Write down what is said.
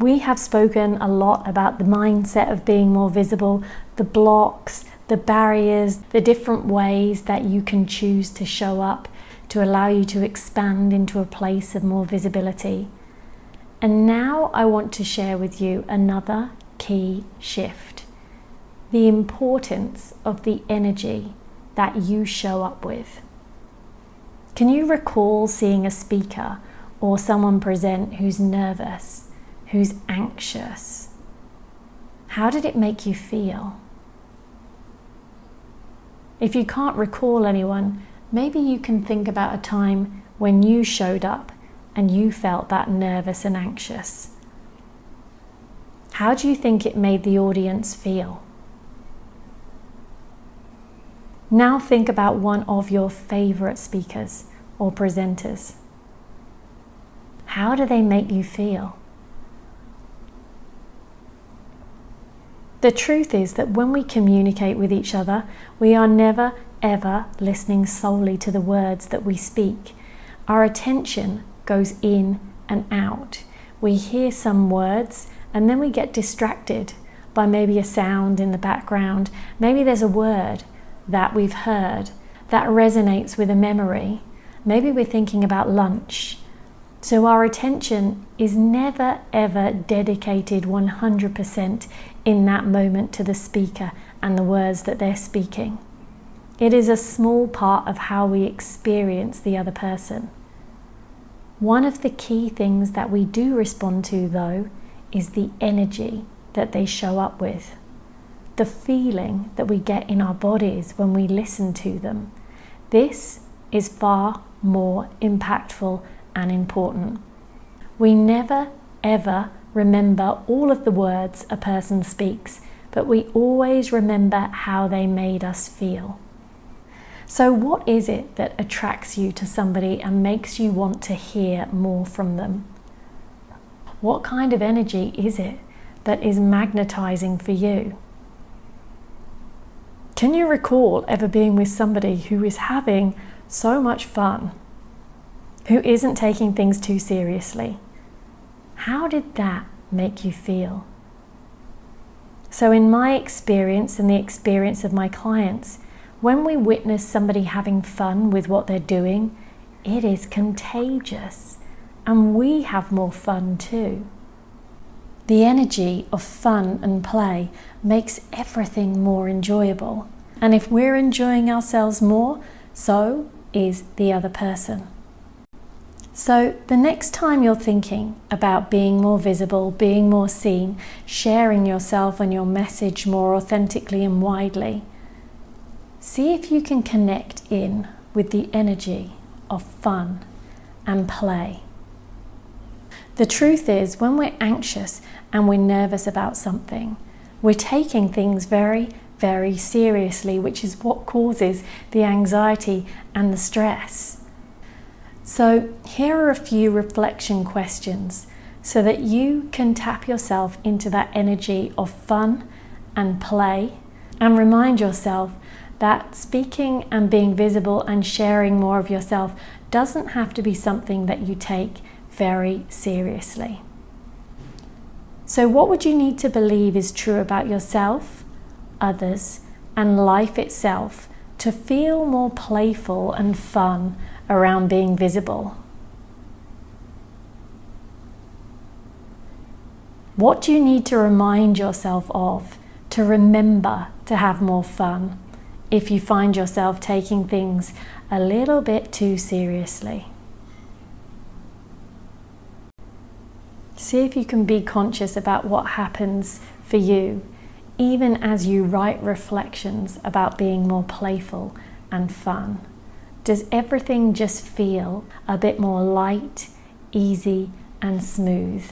We have spoken a lot about the mindset of being more visible, the blocks, the barriers, the different ways that you can choose to show up to allow you to expand into a place of more visibility. And now I want to share with you another key shift: the importance of the energy that you show up with. Can you recall seeing a speaker or someone present who's nervous, who's anxious? How did it make you feel? If you can't recall anyone, maybe you can think about a time when you showed up and you felt that nervous and anxious. How do you think it made the audience feel? Now think about one of your favorite speakers or presenters. How do they make you feel? The truth is that when we communicate with each other, we are never ever listening solely to the words that we speak. Our attention goes in and out. We hear some words and then we get distracted by maybe a sound in the background. Maybe there's a word that we've heard that resonates with a memory. Maybe we're thinking about lunch. So our attention is never ever dedicated 100% in that moment to the speaker and the words that they're speaking. It is a small part of how we experience the other person. One of the key things that we do respond to, though, is the energy that they show up with. The feeling that we get in our bodies when we listen to them. This is far more impactful and important. We never ever remember all of the words a person speaks, but we always remember how they made us feel. So what is it that attracts you to somebody and makes you want to hear more from them? What kind of energy is it that is magnetizing for you? Can you recall ever being with somebody who is having so much fun, who isn't taking things too seriously? How did that make you feel? So in my experience and the experience of my clients, when we witness somebody having fun with what they're doing, it is contagious, and we have more fun too. The energy of fun and play makes everything more enjoyable. And if we're enjoying ourselves more, so is the other person. So the next time you're thinking about being more visible, being more seen, sharing yourself and your message more authentically and widely, see if you can connect in with the energy of fun and play. The truth is, when we're anxious and we're nervous about something, we're taking things very, very seriously, which is what causes the anxiety and the stress. So here are a few reflection questions so that you can tap yourself into that energy of fun and play, and remind yourself that speaking and being visible and sharing more of yourself doesn't have to be something that you take very seriously. So what would you need to believe is true about yourself, others, and life itself to feel more playful and fun around being visible? What do you need to remind yourself of to remember to have more fun if you find yourself taking things a little bit too seriously? See if you can be conscious about what happens for you, even as you write reflections about being more playful and fun. Does everything just feel a bit more light, easy, and smooth